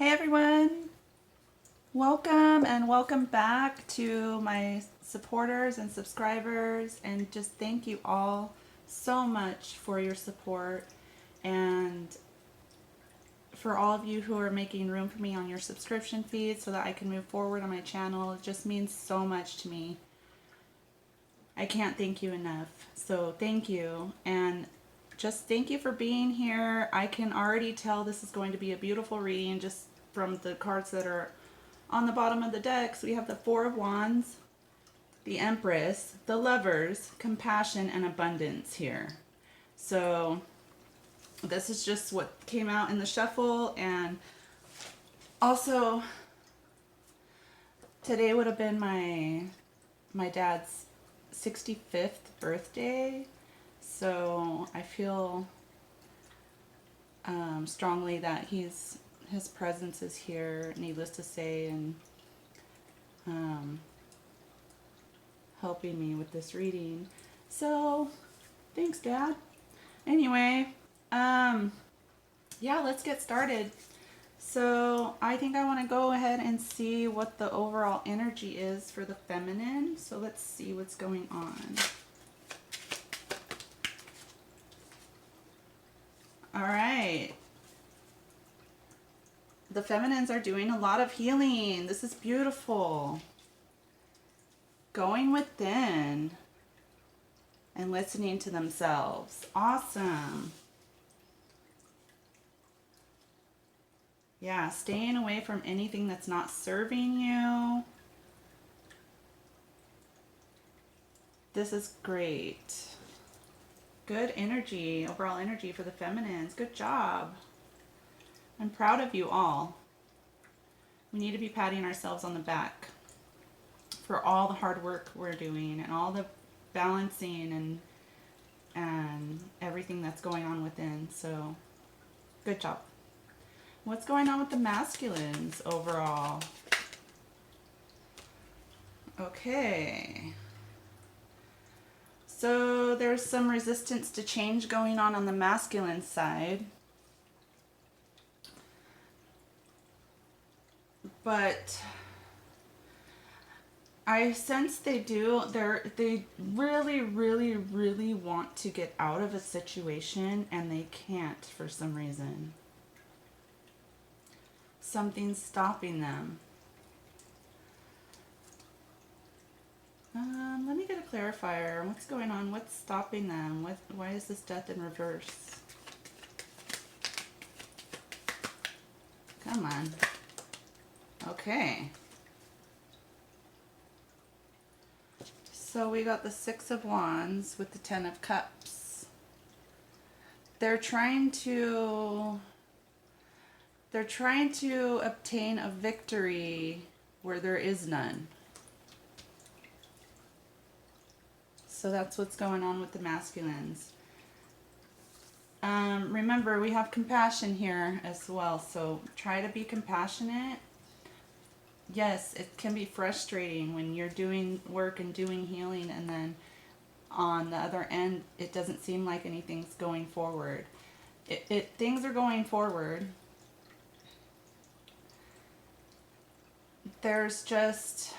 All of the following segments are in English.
Hey everyone, welcome and welcome back to my supporters and subscribers, and just thank you all so much for your support and for all of you who are making room for me on your subscription feed so that I can move forward on my channel. It just means so much to me. I can't thank you enough. So thank you, and just thank you for being here. I can already tell this is going to be a beautiful reading just from the cards that are on the bottom of the deck. So we have the Four of Wands, the Empress, the Lovers, Compassion, and Abundance here. So this is just what came out in the shuffle, and also today would have been my dad's 65th birthday, so I feel strongly that his presence is here, needless to say, and helping me with this reading. So thanks, Dad. Anyway, yeah, let's get started. So I think I want to go ahead and see what the overall energy is for the feminine. So let's see what's going on. All right. The feminines are doing a lot of healing. This is beautiful. Going within and listening to themselves. Awesome. Yeah, staying away from anything that's not serving you. This is great. Good energy, overall energy for the feminines. Good job. I'm proud of you all. We need to be patting ourselves on the back for all the hard work we're doing and all the balancing and everything that's going on within. So good job. What's going on with the masculines overall? Okay. So there's some resistance to change going on the masculine side. But I sense they really want to get out of a situation, and they can't for some reason. Something's stopping them. Let me get a clarifier. What's going on? What's stopping them? Why is this Death in reverse? Come on. Okay. So we got the Six of Wands with the Ten of Cups. They're trying to obtain a victory where there is none. So that's what's going on with the masculines. Remember, we have compassion here as well, so try to be compassionate. Yes, it can be frustrating when you're doing work and doing healing, and then on the other end, it doesn't seem like anything's going forward. Things are going forward. There's just,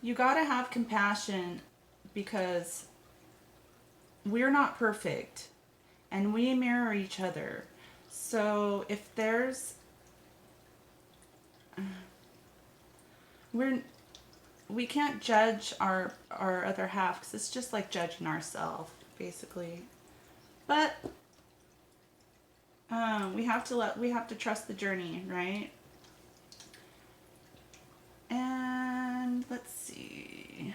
you gotta have compassion, because we're not perfect and we mirror each other. So if there's, we can't judge our other half, because it's just like judging ourselves basically. But we have to trust the journey, right? And let's see.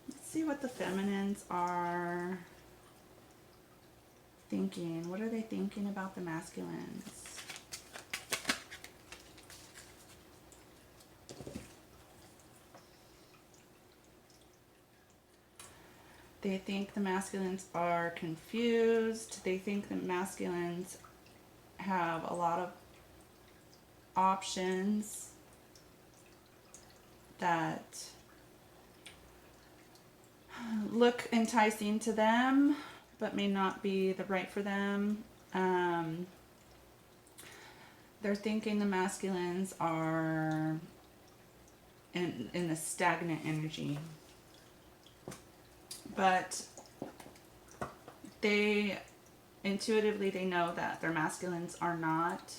Let's see what the feminines are thinking. What are they thinking about the masculines? They think the masculines are confused. They think the masculines have a lot of options that look enticing to them, but may not be the right for them. Um, they're thinking the masculines are in a stagnant energy. But they intuitively they know that their masculines are not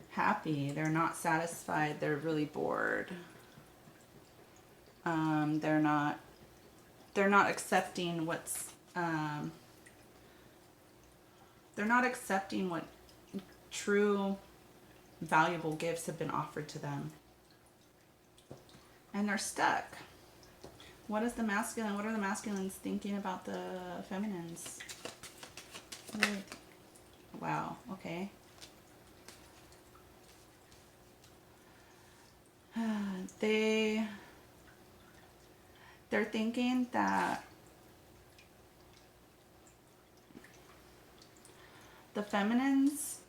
happy. They're not satisfied. They're really bored. They're not. They're not accepting what's. They're not accepting what true, valuable gifts have been offered to them, and they're stuck. What is the masculine? What are the masculines thinking about the feminines? Wow. Okay. They they're thinking that the feminines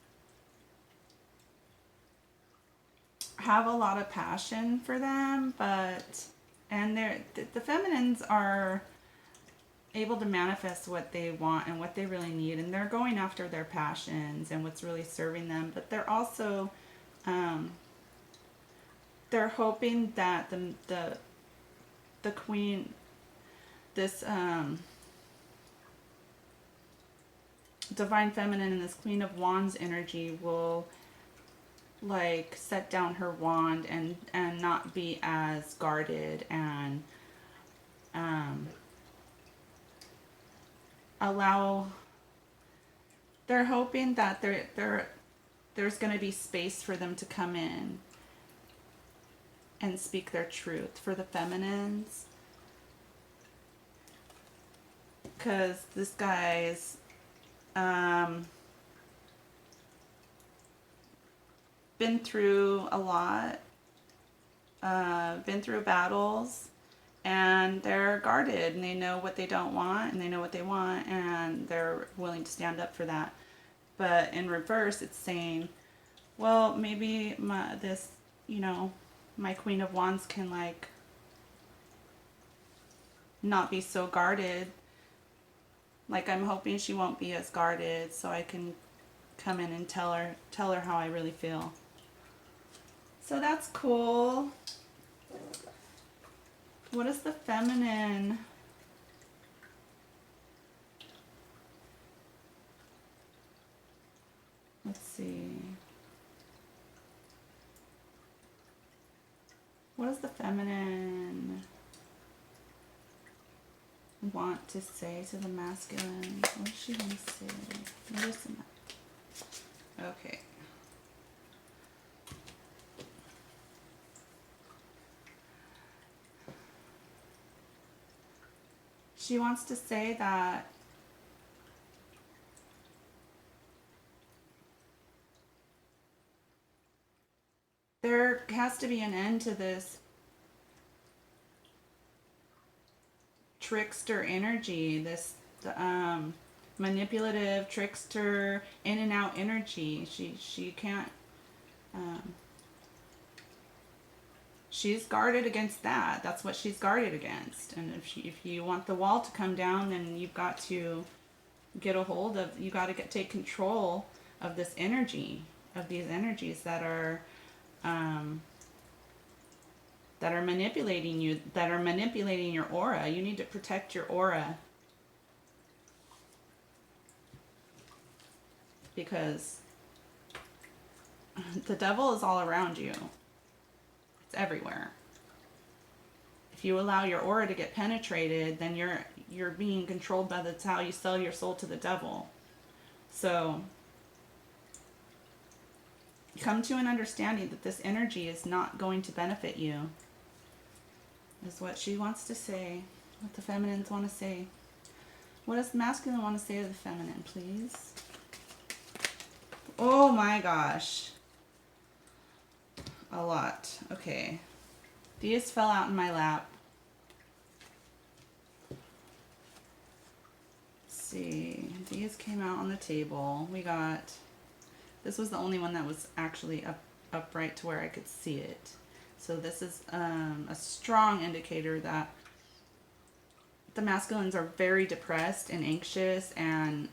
have a lot of passion for them, but and the feminines are able to manifest what they want and what they really need, and they're going after their passions and what's really serving them, but they're also they're hoping that the queen, this divine feminine and this queen of wands energy will like set down her wand and not be as guarded and allow. They're hoping that there's going to be space for them to come in and speak their truth for the feminines, because this guy's been through a lot, been through battles, and they're guarded and they know what they don't want and they know what they want and they're willing to stand up for that. But in reverse, it's saying, well, maybe my Queen of Wands can like not be so guarded. Like I'm hoping she won't be as guarded so I can come in and tell her how I really feel. So that's cool. What is the feminine? Let's see. What does the feminine want to say to the masculine? What does she want to say? Listen up. Okay. She wants to say that there has to be an end to this trickster energy, this manipulative trickster in and out energy. She can't. She's guarded against that. That's what she's guarded against. And if you want the wall to come down, then you've got to get a hold of. You got to take control of this energy, of these energies that are manipulating you, that are manipulating your aura. You need to protect your aura because the devil is all around you. It's everywhere. If you allow your aura to get penetrated, then you're being controlled by that's how you sell your soul to the devil. So come to an understanding that this energy is not going to benefit you, is what she wants to say, what the feminines want to say. What does the masculine want to say to the feminine, please? Oh my gosh. A lot. Okay. These fell out in my lap. Let's see. These came out on the table. We got... This was the only one that was actually upright to where I could see it. So this is a strong indicator that the masculines are very depressed and anxious and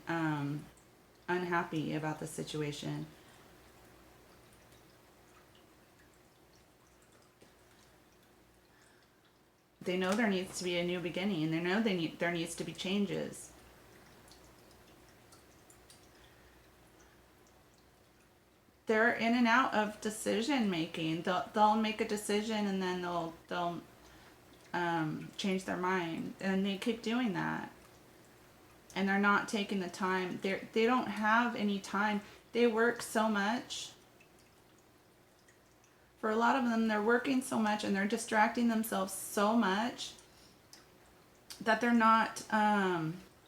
unhappy about the situation. They know there needs to be a new beginning, and they know there needs to be changes. They're in and out of decision making. They'll make a decision and then they'll change their mind, and they keep doing that. And they're not taking the time. They don't have any time. They work so much. For a lot of them, they're working so much and they're distracting themselves so much that they're not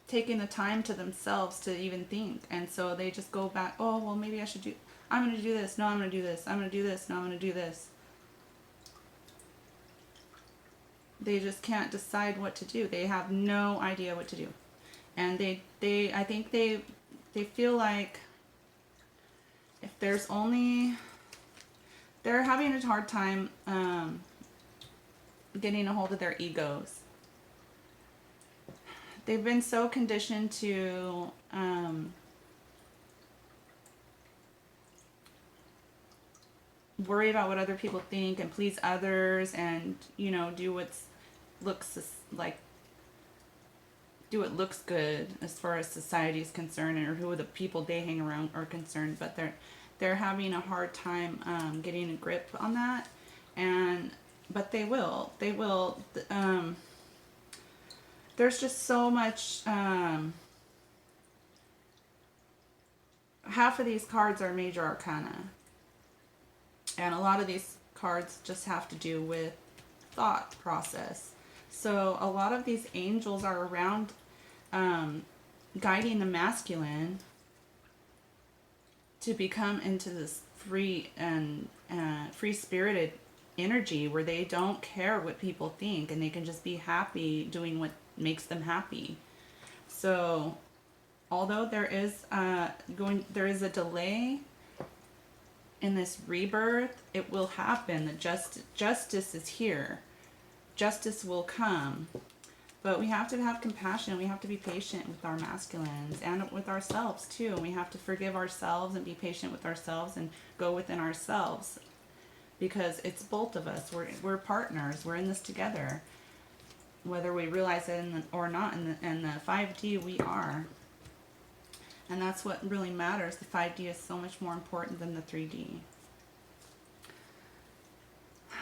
taking the time to themselves to even think. And so they just go back, oh, well, maybe I should do, I'm going to do this. No, I'm going to do this. I'm going to do this. No, I'm going to do this. They just can't decide what to do. They have no idea what to do. And I think they feel like if there's only, they're having a hard time getting a hold of their egos. They've been so conditioned to worry about what other people think and please others, and do what looks good as far as society is concerned, or who the people they hang around are concerned. But they're having a hard time getting a grip on that, but they will. There's just so much. Half of these cards are major arcana, and a lot of these cards just have to do with thought process. So a lot of these angels are around guiding the masculine to become into this free and free-spirited energy where they don't care what people think and they can just be happy doing what makes them happy. So although there is a delay in this rebirth, it will happen. The justice is here. Justice will come. But we have to have compassion. We have to be patient with our masculines and with ourselves too. We have to forgive ourselves and be patient with ourselves and go within ourselves, because it's both of us. We're partners. We're in this together, whether we realize it or not. In the 5D, we are, and that's what really matters. The 5D is so much more important than the 3D.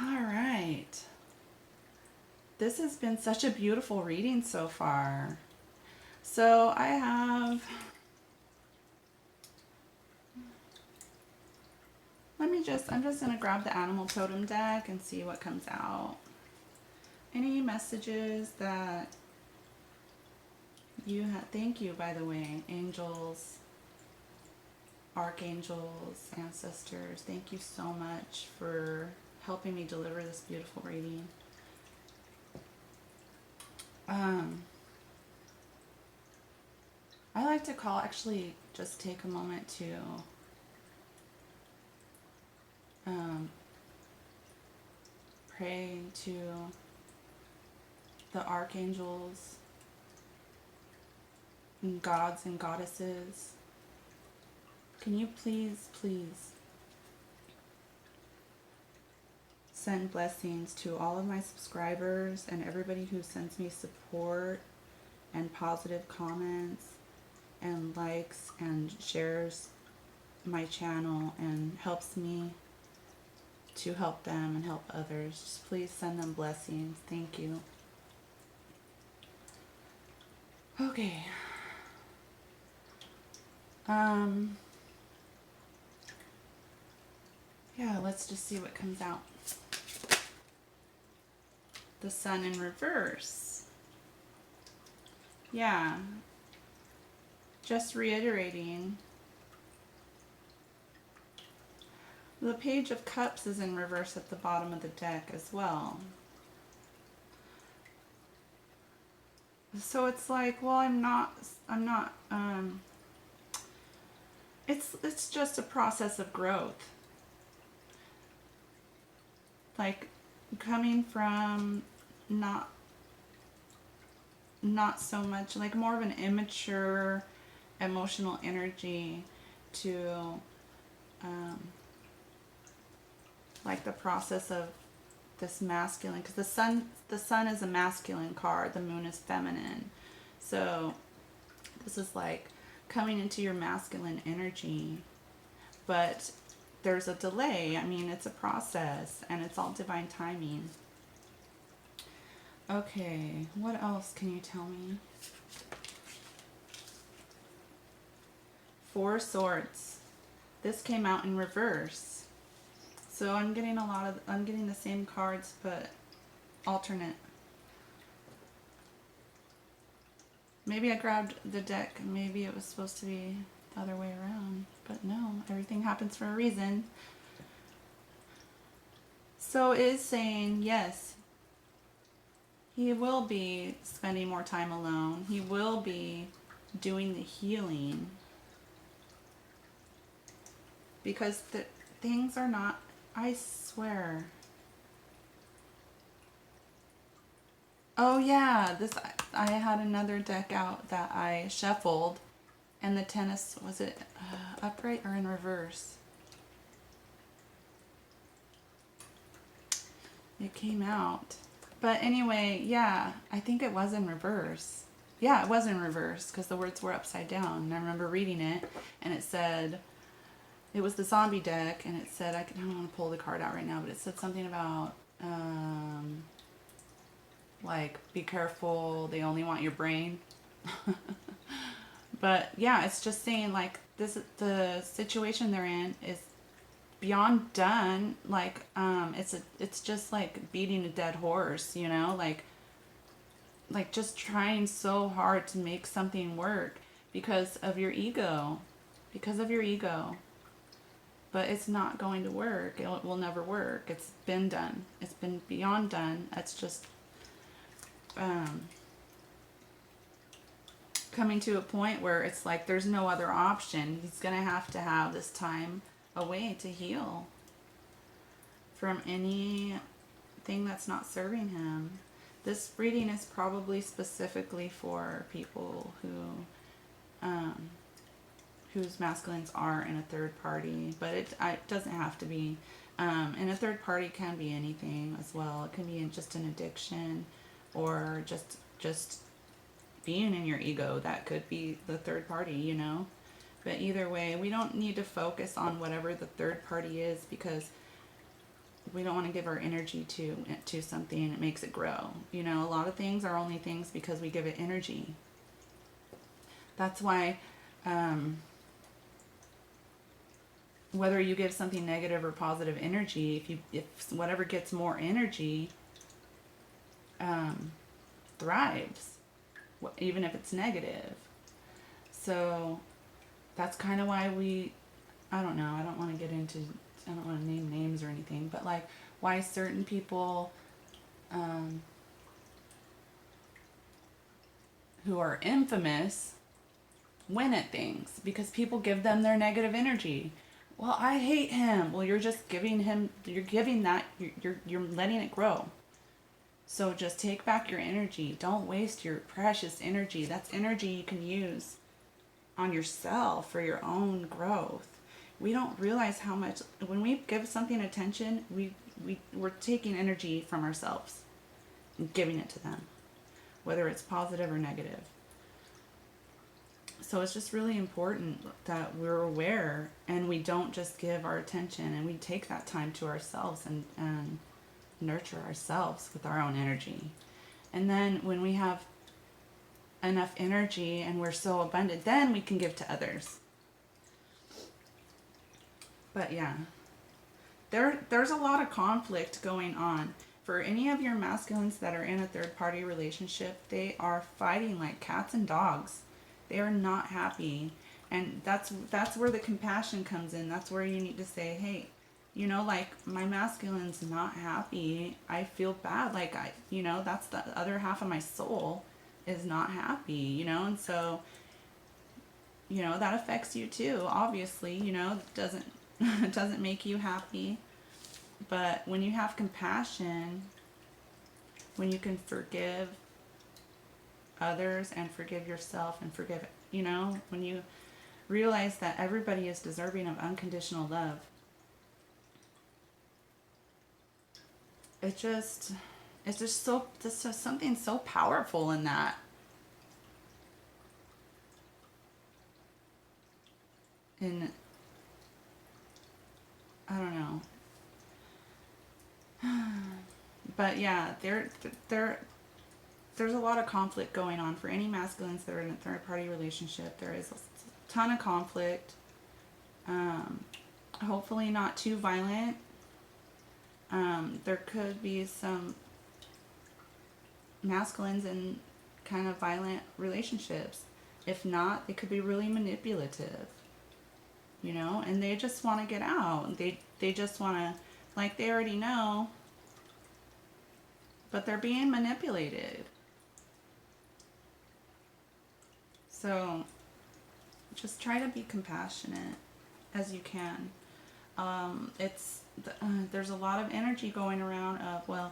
All right. This has been such a beautiful reading so far. So I'm just going to grab the animal totem deck and see what comes out. Any messages that you have? Thank you, by the way, angels, archangels, ancestors. Thank you so much for helping me deliver this beautiful reading. I like to just take a moment to pray to the archangels and gods and goddesses. Can you please send blessings to all of my subscribers and everybody who sends me support and positive comments and likes and shares my channel and helps me to help them and help others. Just please send them blessings. Thank you. Okay. Yeah, let's just see what comes out. The Sun in reverse. Yeah. Just reiterating. The Page of Cups is in reverse at the bottom of the deck as well. So it's like, well, it's just a process of growth. Like coming from not not so much, like more of an immature emotional energy to um, like the process of this masculine, because the sun is a masculine card, the moon is feminine. So this is like coming into your masculine energy, but there's a delay. I mean, it's a process and it's all divine timing. Okay, what else can you tell me? Four Swords. This came out in reverse. So I'm getting I'm getting the same cards, but alternate. Maybe I grabbed the deck, maybe it was supposed to be the other way around, but no, everything happens for a reason. So it is saying, yes, he will be spending more time alone. He will be doing the healing, because the things are not, I swear. Oh yeah, this, I had another deck out that I shuffled, and the tennis, was it upright or in reverse? It came out. But anyway, yeah, I think it was in reverse. Yeah, it was in reverse because the words were upside down. And I remember reading it, and it said, it was the zombie deck, and it said, I don't want to pull the card out right now, but it said something about, like, be careful, they only want your brain. But yeah, it's just saying, like, this, the situation they're in is beyond done. Like, it's just like beating a dead horse, you know, like just trying so hard to make something work because of your ego, because of your ego. But it's not going to work. It will never work. It's been done. It's been beyond done. It's just coming to a point where it's like there's no other option. He's going to have this time away to heal from anything that's not serving him. This reading is probably specifically for people whose masculines are in a third party, but it doesn't have to be. And a third party can be anything as well. It can be just an addiction, or just being in your ego. That could be the third party, you know. But either way, we don't need to focus on whatever the third party is, because we don't want to give our energy to something and it makes it grow. You know, a lot of things are only things because we give it energy. That's why whether you give something negative or positive energy, if whatever gets more energy thrives, even if it's negative. So that's kind of why I don't know, I don't want to name names or anything, but like why certain people who are infamous win at things, because people give them their negative energy. Well, I hate him. Well, you're just giving him, you're giving that, you're letting it grow. So just take back your energy. Don't waste your precious energy. That's energy you can use on yourself for your own growth. We don't realize how much, when we give something attention, we're taking energy from ourselves and giving it to them, whether it's positive or negative. So it's just really important that we're aware and we don't just give our attention, and we take that time to ourselves and nurture ourselves with our own energy. And then when we have enough energy and we're so abundant, then we can give to others. But yeah, there's a lot of conflict going on. For any of your masculines that are in a third party relationship, they are fighting like cats and dogs. They are not happy. And that's where the compassion comes in. That's where you need to say, hey, you know, like, my masculine's not happy. I feel bad. Like, that's the other half of my soul is not happy, you know? And so, you know, that affects you too, obviously, you know, it doesn't make you happy. But when you have compassion, when you can forgive, others and forgive yourself and forgive, when you realize that everybody is deserving of unconditional love, it just, it's just so, just something so powerful in that. And I don't know. But yeah, there's a lot of conflict going on for any masculines that are in a third party relationship. There is a ton of conflict. Hopefully not too violent. There could be some masculines in kind of violent relationships. If not, they could be really manipulative, and they just want to get out. They just want to, like, they already know, but they're being manipulated. So just try to be compassionate as you can. There's a lot of energy going around of, well,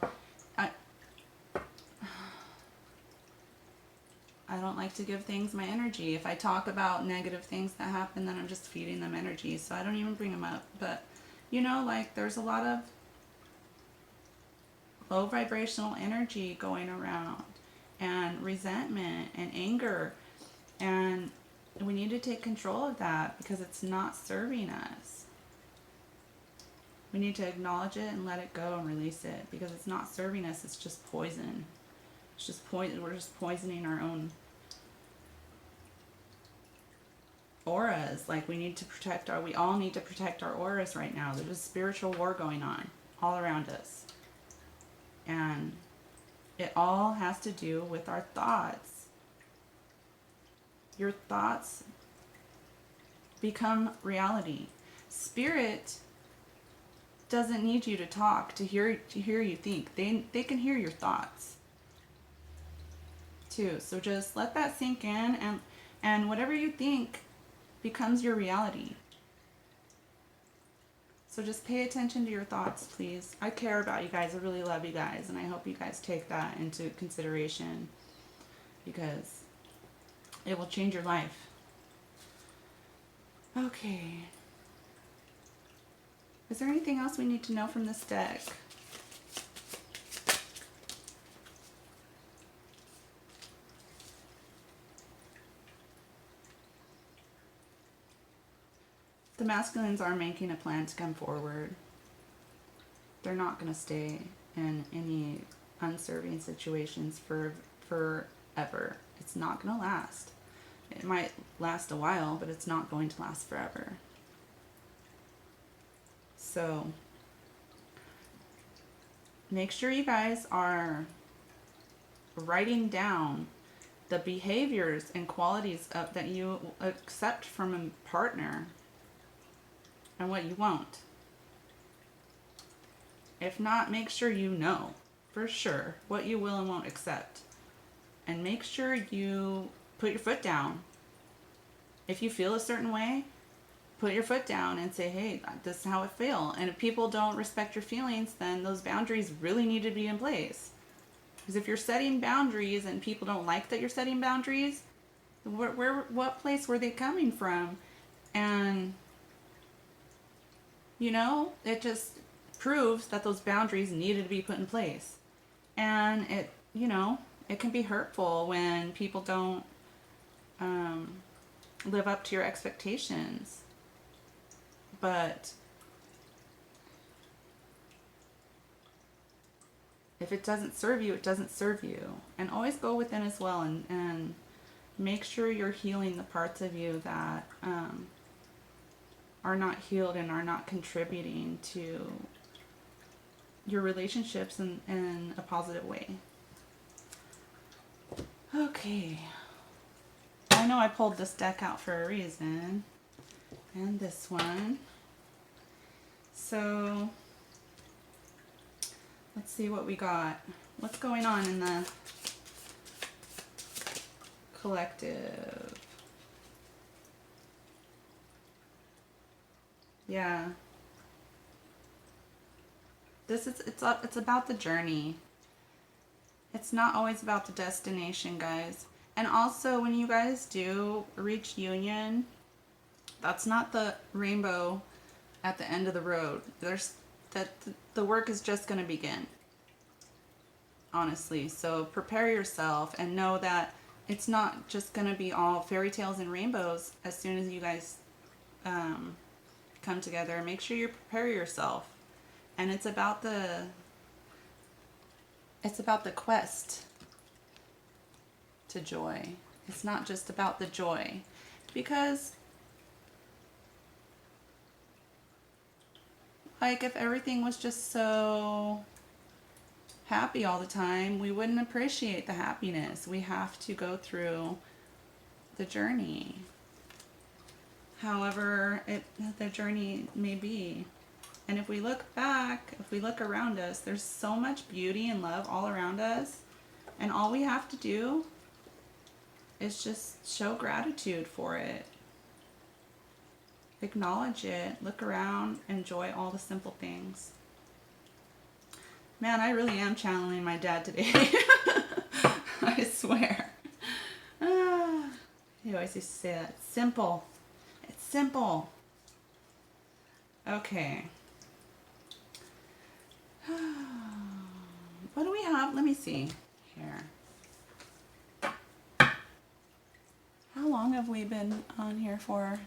I don't like to give things my energy. If I talk about negative things that happen, then I'm just feeding them energy, so I don't even bring them up. But like, there's a lot of low vibrational energy going around, and resentment and anger, and we need to take control of that because it's not serving us. We need to acknowledge it and let it go and release it because it's not serving us. It's just poison. It's just poison. We're just poisoning our own auras. Like, we all need to protect our auras right now. There's a spiritual war going on all around us. And it all has to do with our thoughts. Your thoughts become reality. Spirit doesn't need you to talk to hear you think. They can hear your thoughts too. So just let that sink in, and whatever you think becomes your reality. So just pay attention to your thoughts, please. I care about you guys. I really love you guys, and I hope you guys take that into consideration because it will change your life. Okay. Is there anything else we need to know from this deck? The masculines are making a plan to come forward. They're not going to stay in any unserving situations for forever. It's not going to last. It might last a while, but it's not going to last forever. So make sure you guys are writing down the behaviors and qualities that you accept from a partner and what you won't. If not, make sure you know for sure what you will and won't accept. And make sure you put your foot down. If you feel a certain way, put your foot down and say, hey, this is how I feel. And if people don't respect your feelings, then those boundaries really need to be in place. Because if you're setting boundaries and people don't like that you're setting boundaries, what place were they coming from? And, it just proves that those boundaries needed to be put in place. And it can be hurtful when people don't live up to your expectations. But if it doesn't serve you, it doesn't serve you. And always go within as well, and make sure you're healing the parts of you that are not healed and are not contributing to your relationships in a positive way. Okay. I know I pulled this deck out for a reason. And this one. So let's see what we got. What's going on in the collective? Yeah. It's about the journey. It's not always about the destination, guys. And also, when you guys do reach union, that's not the rainbow at the end of the road. The work is just going to begin, honestly. So prepare yourself and know that it's not just going to be all fairy tales and rainbows as soon as you guys come together. Make sure you prepare yourself. And it's about the quest to joy. It's not just about the joy, because like if everything was just so happy all the time, we wouldn't appreciate the happiness. We have to go through the journey, however the journey may be. And if we look back, if we look around us, there's so much beauty and love all around us, and all we have to do is just show gratitude for it. Acknowledge it, look around, enjoy all the simple things. Man, I really am channeling my dad today. I swear. He always used to say that. It's simple. It's simple. Okay. What do we have? Let me see here. How long have we been on here for?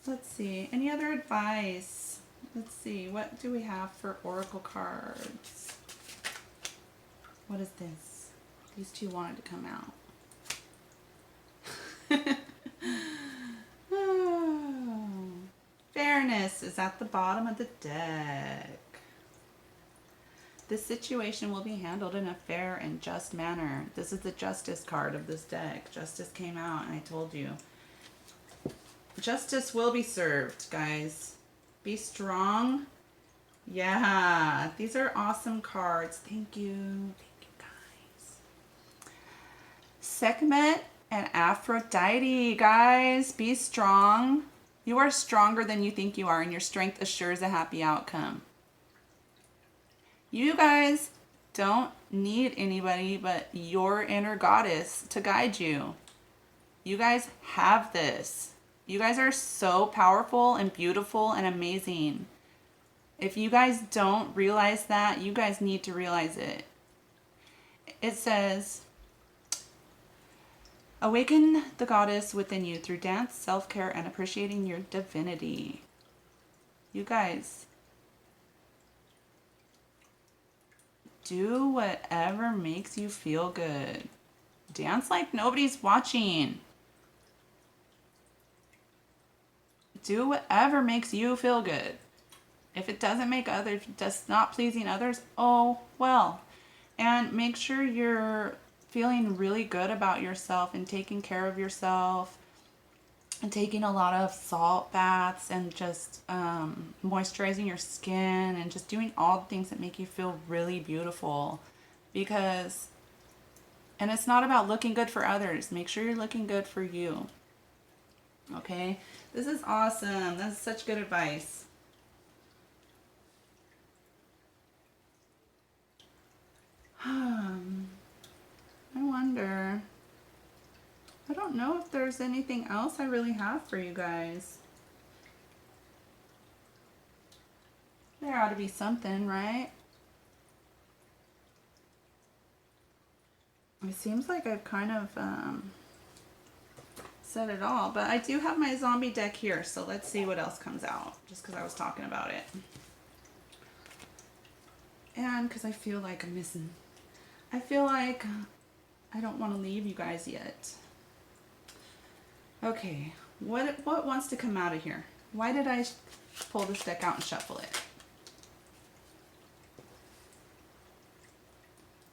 Let's see. Any other advice? Let's see. What do we have for oracle cards? What is this? These two wanted to come out. Oh. Fairness is at the bottom of the deck. This situation will be handled in a fair and just manner. This is the justice card of this deck. Justice came out, and I told you. Justice will be served, guys. Be strong. Yeah, these are awesome cards. Thank you. Thank you, guys. Sekhmet and Aphrodite, guys. Be strong. You are stronger than you think you are, and your strength assures a happy outcome. You guys don't need anybody but your inner goddess to guide you. You guys have this. You guys are so powerful and beautiful and amazing. If you guys don't realize that, you guys need to realize it. It says, awaken the goddess within you through dance, self-care, and appreciating your divinity. You guys, do whatever makes you feel good. Dance like nobody's watching. Do whatever makes you feel good. If it doesn't make others, just not pleasing others, oh well. And make sure you're feeling really good about yourself and taking care of yourself and taking a lot of salt baths and just moisturizing your skin and just doing all the things that make you feel really beautiful. Because, and it's not about looking good for others. Make sure you're looking good for you. Okay? This is awesome. That's such good advice. I wonder. I don't know if there's anything else I really have for you guys. There ought to be something, right? It seems like I've kind of said it all, but I do have my zombie deck here, so let's see what else comes out, just because I was talking about it. And because I feel like I'm missing. I feel like I don't want to leave you guys yet. Okay, what wants to come out of here? Why did I pull this deck out and shuffle it?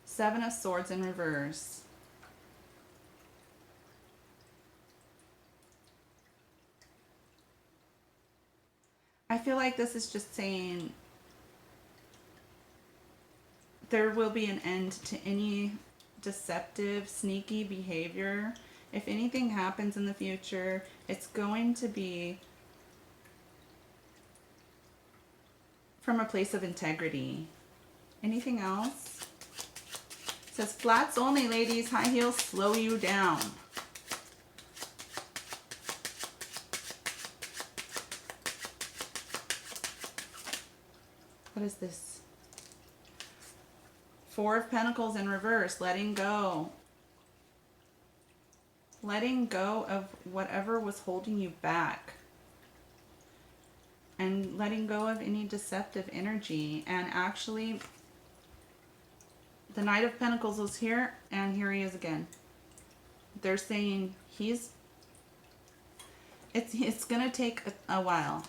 Seven of Swords in reverse. I feel like this is just saying there will be an end to any deceptive, sneaky behavior. If anything happens in the future, it's going to be from a place of integrity. Anything else? It says flats only, ladies. High heels slow you down. What is this? Four of Pentacles in reverse. Letting go. Letting go of whatever was holding you back. And letting go of any deceptive energy. And actually, the Knight of Pentacles was here, and here he is again. They're saying it's going to take a while.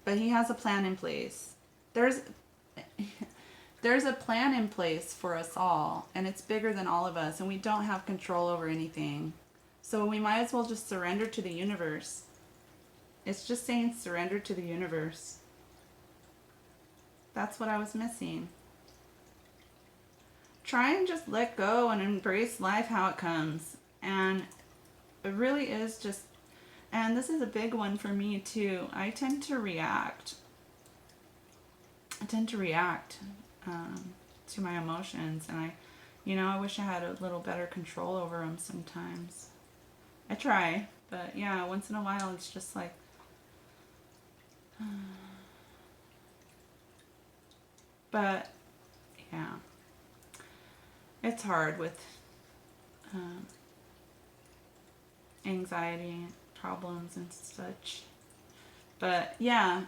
But he has a plan in place. There's a plan in place for us all, and it's bigger than all of us, and we don't have control over anything. So we might as well just surrender to the universe. It's just saying surrender to the universe. That's what I was missing. Try and just let go and embrace life how it comes. And it really is just, and this is a big one for me too. I tend to react. To my emotions, and I wish I had a little better control over them sometimes. I try, but yeah, once in a while it's just like, but yeah, it's hard with anxiety problems and such. But yeah,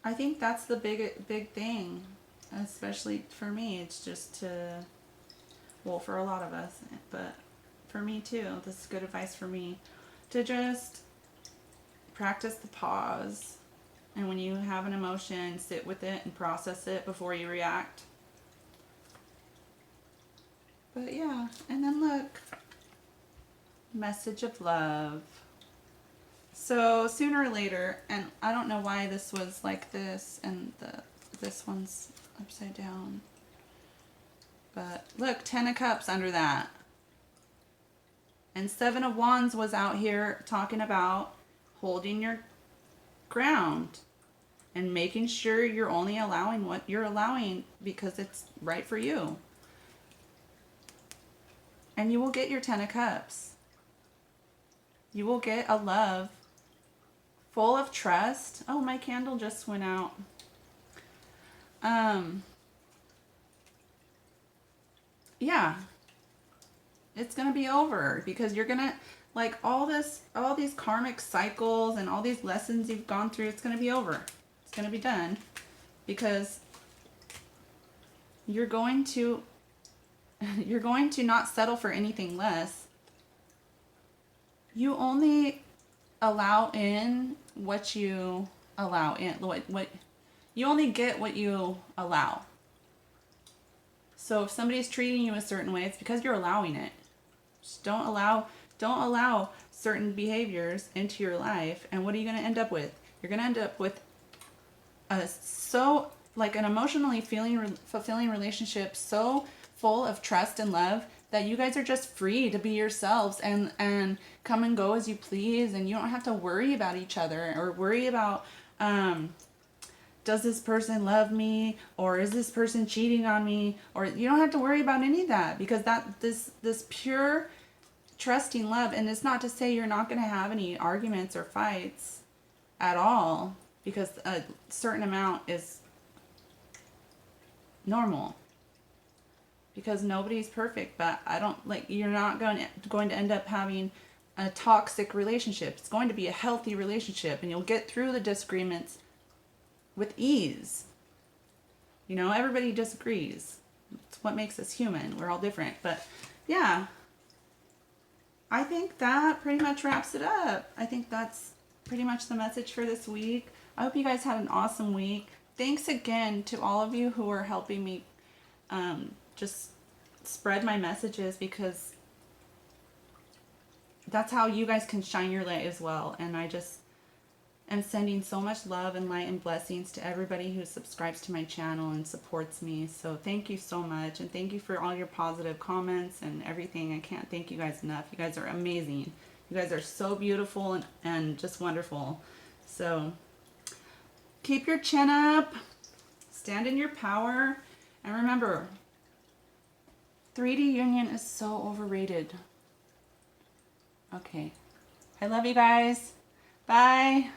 I think that's the big thing, especially for me. It's just well, for a lot of us, but for me too, this is good advice for me, to just practice the pause. And when you have an emotion, sit with it and process it before you react. But yeah, and then look, message of love. So sooner or later, and I don't know why this was like this, and this one's upside down. But look, 10 of Cups under that. And 7 of Wands was out here talking about holding your ground and making sure you're only allowing what you're allowing because it's right for you. And you will get your 10 of Cups. You will get a love full of trust. Oh, my candle just went out. Yeah. It's going to be over because you're going to, like, all these karmic cycles and all these lessons you've gone through, it's going to be over. It's going to be done because you're going to not settle for anything less. You only allow in what you allow in. What you only get what you allow. So if somebody's treating you a certain way, it's because you're allowing it. Just don't allow certain behaviors into your life. And what are you going to end up with? You're going to end up with an emotionally fulfilling relationship so full of trust and love that you guys are just free to be yourselves and come and go as you please, and you don't have to worry about each other or worry about does this person love me, or is this person cheating on me, or you don't have to worry about any of that, because this pure trusting love. And it's not to say you're not going to have any arguments or fights at all, because a certain amount is normal, because nobody's perfect. But you're not going to end up having a toxic relationship. It's going to be a healthy relationship, and you'll get through the disagreements with ease. Everybody disagrees. It's what makes us human. We're all different. But yeah, I think that pretty much wraps it up. I think that's pretty much the message for this week. I hope you guys had an awesome week. Thanks again to all of you who are helping me just spread my messages, because that's how you guys can shine your light as well. And I just am sending so much love and light and blessings to everybody who subscribes to my channel and supports me. So thank you so much, and thank you for all your positive comments and everything. I can't thank you guys enough. You guys are amazing. You guys are so beautiful and just wonderful. So keep your chin up, stand in your power, and remember, 3D union is so overrated. Okay. I love you guys. Bye.